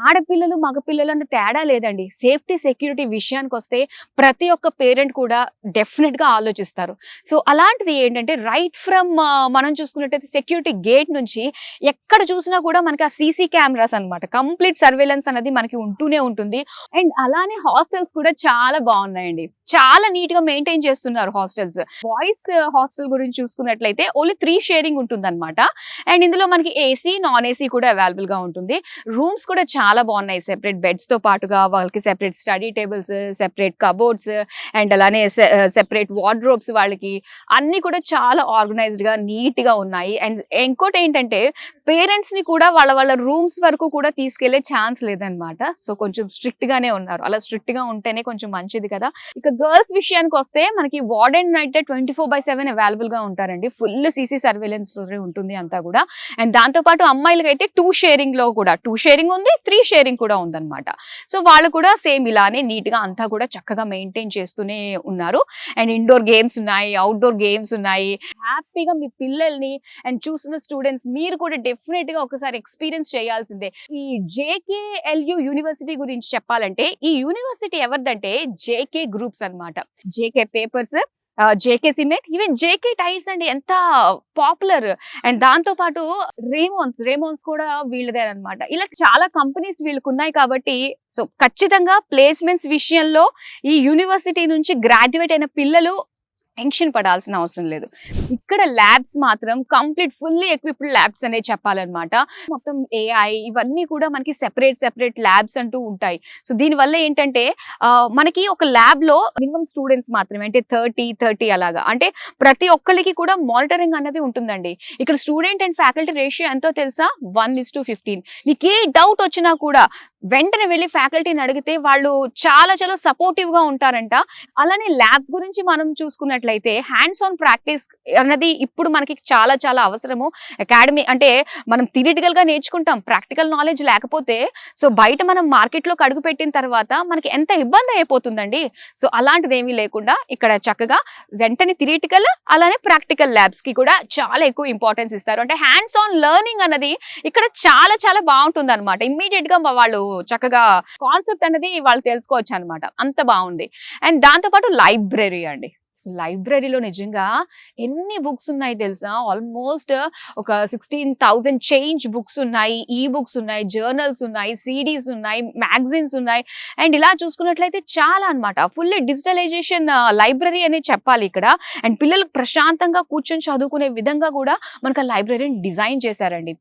ఆడపిల్లలు, మగపిల్లలు అన్న తేడా లేదండి. సేఫ్టీ, సెక్యూరిటీ విషయానికొస్తే ప్రతి ఒక్క పేరెంట్ కూడా డెఫినిట్‌గా ఆలోచిస్తారు. సో, అలాంటిది ఏంటంటే రైట్ ఫ్రమ్ మనం చూసుకున్నట్టయితే సెక్యూరిటీ గేట్ నుంచి ఎక్కడ చూసినా కూడా మనకి ఆ సీసీ కెమెరాస్ అన్నమాట. కంప్లీట్ సర్వేలెన్స్ అనేది మనకి ఉంటూనే ఉంటుంది. అండ్ అలానే హాస్టల్స్ కూడా చాలా బాగున్నాయండి. చాలా నీట్ గా మెయింటైన్ చేస్తున్నారు హాస్టల్స్. బాయ్స్ హాస్టల్ గురించి చూసుకున్నట్లయితే ఓన్లీ 3 షేరింగ్ ఉంటుందన్నమాట. అండ్ ఇందులో మనకి ఏసీ, నాన్ ఏసీ కూడా అవైలబుల్ గా ఉంటుంది. రూమ్స్ కూడా చాలా బాగున్నాయి. సెపరేట్ బెడ్స్ తో పాటుగా వాళ్ళకి separate study tables, separate cupboards and అలానే సెపరేట్ వార్డ్రోబ్స్ వాళ్ళకి అన్ని కూడా చాలా ఆర్గనైజ్డ్ గా నీట్ గా ఉన్నాయి. అండ్ ఇంకోటి ఏంటంటే పేరెంట్స్ ని కూడా వాళ్ళ రూమ్స్ వరకు కూడా తీసుకెళ్లే ఛాన్స్ లేదనమాట. సో కొంచెం స్ట్రిక్ట్ గానే ఉన్నారు. అలా స్ట్రిక్ట్ గా ఉంటేనే కొంచెం మంచిది కదా. ఇక గర్ల్స్ విషయానికి వస్తే మనకి వార్డెన్ అయితే 24/7 అవైలబుల్ గా ఉంటారండి. ఫుల్ సీసీ సర్వేలెన్స్ లో ఉంటుంది అంతా కూడా. అండ్ దాంతో పాటు అమ్మాయిలకి అయితే 2 షేరింగ్ లో కూడా 2 షేరింగ్ ఉంది, 3 షేరింగ్ కూడా ఉందన్నమాట. సో వాళ్ళు కూడా సేమ్ ఇలానే నీట్ గా అంతా కూడా చక్కగా మెయింటైన్ చేస్తూనే ఉన్నారు. అండ్ ఇండోర్ గేమ్స్ ఉన్నాయి, అవుట్డోర్ గేమ్స్ ఉన్నాయి. హ్యాపీగా మీ పిల్లల్ని అండ్ చూస్తున్న స్టూడెంట్స్ మీరు కూడా డెఫినెట్ గా ఒకసారి ఎక్స్పీరియన్స్ చేయాల్సిందే. ఈ జేకేఎల్యు యూనివర్సిటీ గురించి చెప్పాలంటే ఈ యూనివర్సిటీ ఎవరిదంటే జేకే గ్రూప్స్ అన్నమాట. JK papers, JK cement, even JK tyres అండి, ఎంత పాపులర్. అండ్ దాంతో పాటు రేమోన్స్ కూడా వీళ్ళదే అనమాట. ఇలా చాలా కంపెనీస్ వీళ్ళకు ఉన్నాయి కాబట్టి సో ఖచ్చితంగా ప్లేస్మెంట్స్ విషయంలో ఈ యూనివర్సిటీ నుంచి గ్రాడ్యుయేట్ అయిన పిల్లలు టెన్షన్ పడాల్సిన అవసరం లేదు. ఇక్కడ ల్యాబ్స్ మాత్రం కంప్లీట్ ఫుల్లీ ఎక్విప్డ్ ల్యాబ్స్ అనే చెప్పాలన్నమాట. మొత్తం ఏఐ ఇవన్నీ కూడా మనకి సెపరేట్ ల్యాబ్స్ అంటూ ఉంటాయి. సో దీనివల్ల ఏంటంటే మనకి ఒక ల్యాబ్ లో మినిమం స్టూడెంట్స్ మాత్రమే అంటే 30 అలాగా, అంటే ప్రతి ఒక్కరికి కూడా మానిటరింగ్ అన్నది ఉంటుందండి. ఇక్కడ స్టూడెంట్ అండ్ ఫ్యాకల్టీ రేషియో ఎంతో తెలుసా? 1:15. మీకు ఏ డౌట్ వచ్చినా కూడా వెంటనే వెళ్ళి ఫ్యాకల్టీని అడిగితే వాళ్ళు చాలా సపోర్టివ్ గా ఉంటారంట. అలానే ల్యాబ్స్ గురించి మనం చూసుకున్నట్లయితే హ్యాండ్స్ ఆన్ ప్రాక్టీస్ అన్నది ఇప్పుడు మనకి చాలా అవసరము. అకాడమీ అంటే మనం థియరిటికల్ గా నేర్చుకుంటాం, ప్రాక్టికల్ నాలెడ్జ్ లేకపోతే సో బయట మనం మార్కెట్ లోకి అడుగు పెట్టిన తర్వాత మనకి ఎంత ఇబ్బంది అయిపోతుందండి. సో అలాంటిది ఏమీ లేకుండా ఇక్కడ చక్కగా వెంటనే థియరిటికల్ అలానే ప్రాక్టికల్ ల్యాబ్స్ కి కూడా చాలా ఎక్కువ ఇంపార్టెన్స్ ఇస్తారు. అంటే హ్యాండ్స్ ఆన్ లెర్నింగ్ అన్నది ఇక్కడ చాలా బాగుంటుంది అనమాట. ఇమ్మీడియట్ గా వాళ్ళు చక్కగా కాన్సెప్ట్ అనేది వాళ్ళు తెలుసుకోవచ్చు అనమాట. అంత బాగుంది. అండ్ దాంతో పాటు లైబ్రరీ అండి. లైబ్రరీలో నిజంగా ఎన్ని బుక్స్ ఉన్నాయి తెలుసా? ఆల్మోస్ట్ ఒక 16,000 చేంజ్ బుక్స్ ఉన్నాయి, ఈ బుక్స్ ఉన్నాయి, జర్నల్స్ ఉన్నాయి, సిడీస్ ఉన్నాయి, మ్యాగజైన్స్ ఉన్నాయి. అండ్ ఇలా చూసుకున్నట్లయితే చాలా అన్నమాట. ఫుల్ డిజిటలైజేషన్ లైబ్రరీ అనే చెప్పాలి ఇక్కడ. అండ్ పిల్లలకు ప్రశాంతంగా కూర్చొని చదువుకునే విధంగా కూడా మనకు లైబ్రరీని డిజైన్ చేశారండి.